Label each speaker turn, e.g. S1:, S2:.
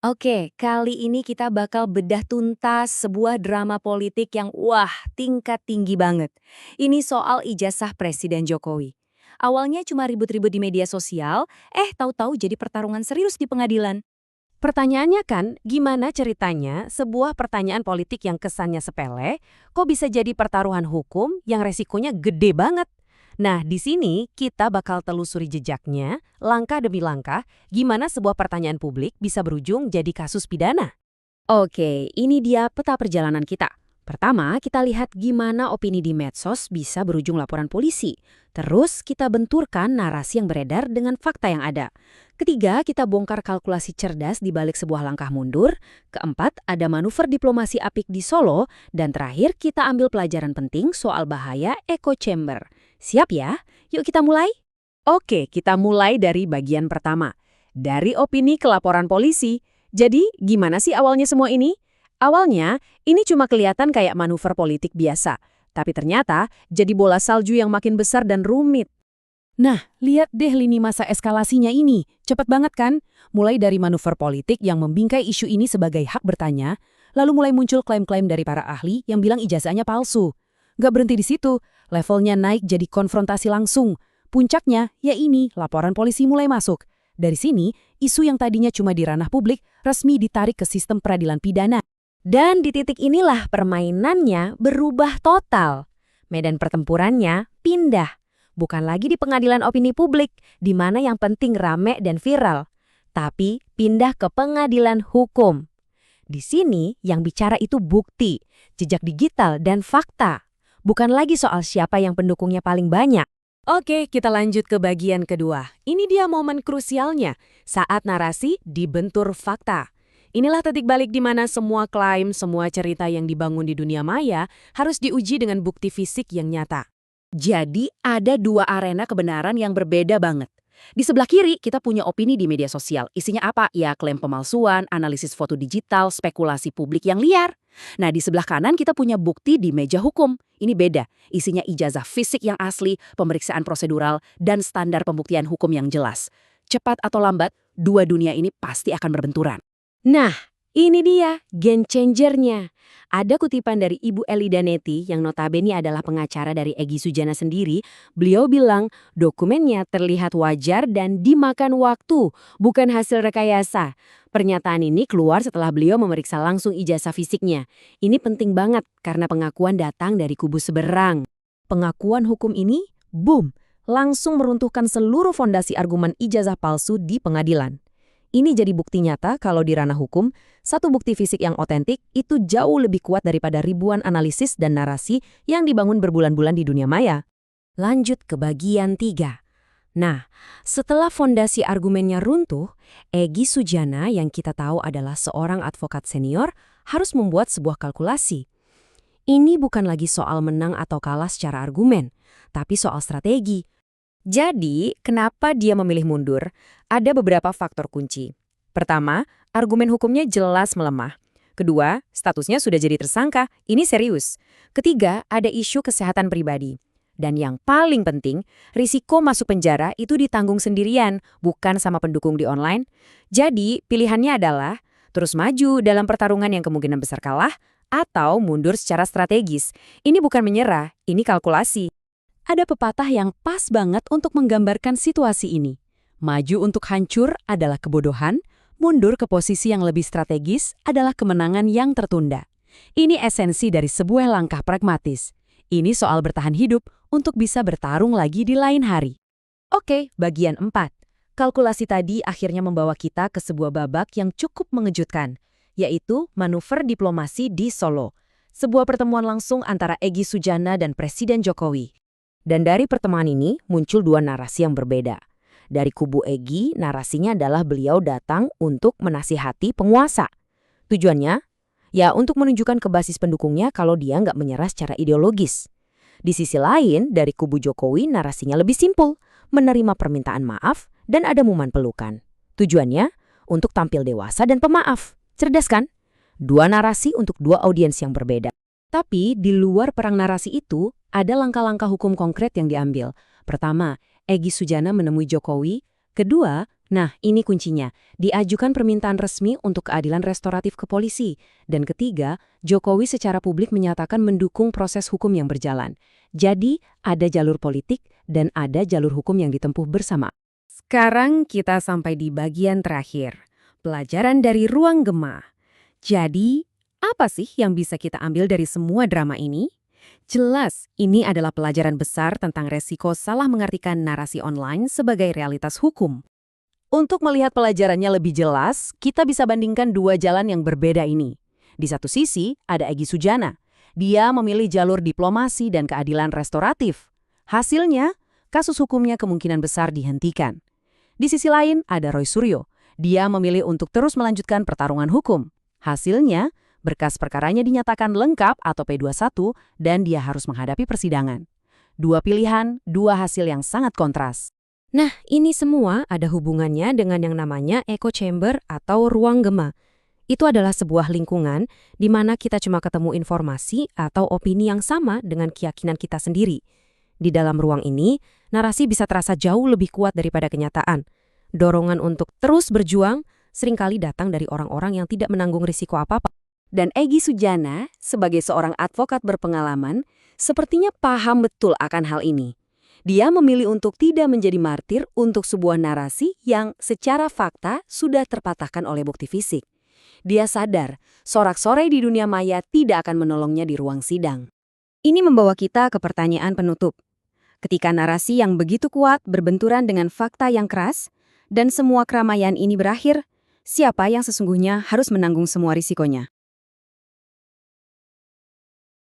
S1: Oke, kali ini kita bakal bedah tuntas sebuah drama politik yang tingkat tinggi banget. Ini soal ijazah Presiden Jokowi. Awalnya cuma ribut-ribut di media sosial, tahu-tahu jadi pertarungan serius di pengadilan.
S2: Pertanyaannya kan, gimana ceritanya sebuah pertanyaan politik yang kesannya sepele, kok bisa jadi pertaruhan hukum yang resikonya gede banget? Nah, di sini kita bakal telusuri jejaknya, langkah demi langkah, gimana sebuah pertanyaan publik bisa berujung jadi kasus pidana.
S1: Oke, ini dia peta perjalanan kita. Pertama, kita lihat gimana opini di medsos bisa berujung laporan polisi. Terus, kita benturkan narasi yang beredar dengan fakta yang ada. Ketiga, kita bongkar kalkulasi cerdas di balik sebuah langkah mundur. Keempat, ada manuver diplomasi apik di Solo. Dan terakhir, kita ambil pelajaran penting soal bahaya echo chamber. Siap ya? Yuk kita mulai.
S2: Oke, kita mulai dari bagian pertama. Dari opini ke laporan polisi. Jadi, gimana sih awalnya semua ini? Awalnya, ini cuma kelihatan kayak manuver politik biasa. Tapi ternyata, jadi bola salju yang makin besar dan rumit. Nah, lihat deh lini masa eskalasinya ini. Cepet banget kan? Mulai dari manuver politik yang membingkai isu ini sebagai hak bertanya, lalu mulai muncul klaim-klaim dari para ahli yang bilang ijazahnya palsu. Nggak berhenti di situ, levelnya naik jadi konfrontasi langsung. Puncaknya, ya ini, laporan polisi mulai masuk. Dari sini, isu yang tadinya cuma di ranah publik resmi ditarik ke sistem peradilan pidana.
S1: Dan di titik inilah permainannya berubah total. Medan pertempurannya pindah. Bukan lagi di pengadilan opini publik, di mana yang penting rame dan viral. Tapi pindah ke pengadilan hukum. Di sini yang bicara itu bukti, jejak digital dan fakta. Bukan lagi soal siapa yang pendukungnya paling banyak.
S2: Oke, kita lanjut ke bagian kedua. Ini dia momen krusialnya, saat narasi dibentur fakta. Inilah titik balik di mana semua klaim, semua cerita yang dibangun di dunia maya harus diuji dengan bukti fisik yang nyata.
S1: Jadi ada dua arena kebenaran yang berbeda banget. Di sebelah kiri kita punya opini di media sosial. Isinya apa? Ya klaim pemalsuan, analisis foto digital, spekulasi publik yang liar. Nah di sebelah kanan kita punya bukti di meja hukum. Ini beda. Isinya ijazah fisik yang asli, pemeriksaan prosedural, dan standar pembuktian hukum yang jelas. Cepat atau lambat, dua dunia ini pasti akan berbenturan.
S2: Nah, ini dia game changernya. Ada kutipan dari Ibu Elida Neti yang notabene adalah pengacara dari Egy Sujana sendiri. Beliau bilang dokumennya terlihat wajar dan dimakan waktu, bukan hasil rekayasa. Pernyataan ini keluar setelah beliau memeriksa langsung ijazah fisiknya. Ini penting banget karena pengakuan datang dari kubu seberang. Pengakuan hukum ini, boom, langsung meruntuhkan seluruh fondasi argumen ijazah palsu di pengadilan. Ini jadi bukti nyata kalau di ranah hukum, satu bukti fisik yang otentik itu jauh lebih kuat daripada ribuan analisis dan narasi yang dibangun berbulan-bulan di dunia maya.
S1: Lanjut ke bagian 3. Nah, setelah fondasi argumennya runtuh, Egy Sujana yang kita tahu adalah seorang advokat senior harus membuat sebuah kalkulasi. Ini bukan lagi soal menang atau kalah secara argumen, tapi soal strategi. Jadi, kenapa dia memilih mundur? Ada beberapa faktor kunci. Pertama, argumen hukumnya jelas melemah. Kedua, statusnya sudah jadi tersangka, ini serius. Ketiga, ada isu kesehatan pribadi. Dan yang paling penting, risiko masuk penjara itu ditanggung sendirian, bukan sama pendukung di online. Jadi, pilihannya adalah terus maju dalam pertarungan yang kemungkinan besar kalah, atau mundur secara strategis. Ini bukan menyerah, ini kalkulasi.
S2: Ada pepatah yang pas banget untuk menggambarkan situasi ini. Maju untuk hancur adalah kebodohan, mundur ke posisi yang lebih strategis adalah kemenangan yang tertunda. Ini esensi dari sebuah langkah pragmatis. Ini soal bertahan hidup untuk bisa bertarung lagi di lain hari.
S1: Oke, bagian 4. Kalkulasi tadi akhirnya membawa kita ke sebuah babak yang cukup mengejutkan, yaitu manuver diplomasi di Solo. Sebuah pertemuan langsung antara Egy Sujana dan Presiden Jokowi. Dan dari pertemuan ini muncul dua narasi yang berbeda. Dari kubu Egy, narasinya adalah beliau datang untuk menasihati penguasa. Tujuannya? Ya untuk menunjukkan ke basis pendukungnya kalau dia nggak menyerah secara ideologis. Di sisi lain, dari kubu Jokowi narasinya lebih simpel, menerima permintaan maaf dan ada momen pelukan. Tujuannya? Untuk tampil dewasa dan pemaaf. Cerdas kan? Dua narasi untuk dua audiens yang berbeda. Tapi di luar perang narasi itu, ada langkah-langkah hukum konkret yang diambil. Pertama, Egy Sujana menemui Jokowi. Kedua, Nah, ini kuncinya. Diajukan permintaan resmi untuk keadilan restoratif ke polisi. Dan ketiga, Jokowi secara publik menyatakan mendukung proses hukum yang berjalan. Jadi, ada jalur politik dan ada jalur hukum yang ditempuh bersama.
S2: Sekarang kita sampai di bagian terakhir. Pelajaran dari ruang gema. Jadi, apa sih yang bisa kita ambil dari semua drama ini? Jelas, ini adalah pelajaran besar tentang resiko salah mengartikan narasi online sebagai realitas hukum.
S1: Untuk melihat pelajarannya lebih jelas, kita bisa bandingkan dua jalan yang berbeda ini. Di satu sisi, ada Egy Sujana. Dia memilih jalur diplomasi dan keadilan restoratif. Hasilnya, kasus hukumnya kemungkinan besar dihentikan. Di sisi lain, ada Roy Suryo. Dia memilih untuk terus melanjutkan pertarungan hukum. Hasilnya, berkas perkaranya dinyatakan lengkap atau P21 dan dia harus menghadapi persidangan. Dua pilihan, dua hasil yang sangat kontras.
S2: Nah, ini semua ada hubungannya dengan yang namanya echo chamber atau ruang gema. Itu adalah sebuah lingkungan di mana kita cuma ketemu informasi atau opini yang sama dengan keyakinan kita sendiri. Di dalam ruang ini, narasi bisa terasa jauh lebih kuat daripada kenyataan. Dorongan untuk terus berjuang seringkali datang dari orang-orang yang tidak menanggung risiko apa-apa. Dan Egy Sujana, sebagai seorang advokat berpengalaman, sepertinya paham betul akan hal ini. Dia memilih untuk tidak menjadi martir untuk sebuah narasi yang secara fakta sudah terpatahkan oleh bukti fisik. Dia sadar, sorak-sorai di dunia maya tidak akan menolongnya di ruang sidang. Ini membawa kita ke pertanyaan penutup. Ketika narasi yang begitu kuat berbenturan dengan fakta yang keras, dan semua keramaian ini berakhir, siapa yang sesungguhnya harus menanggung semua risikonya?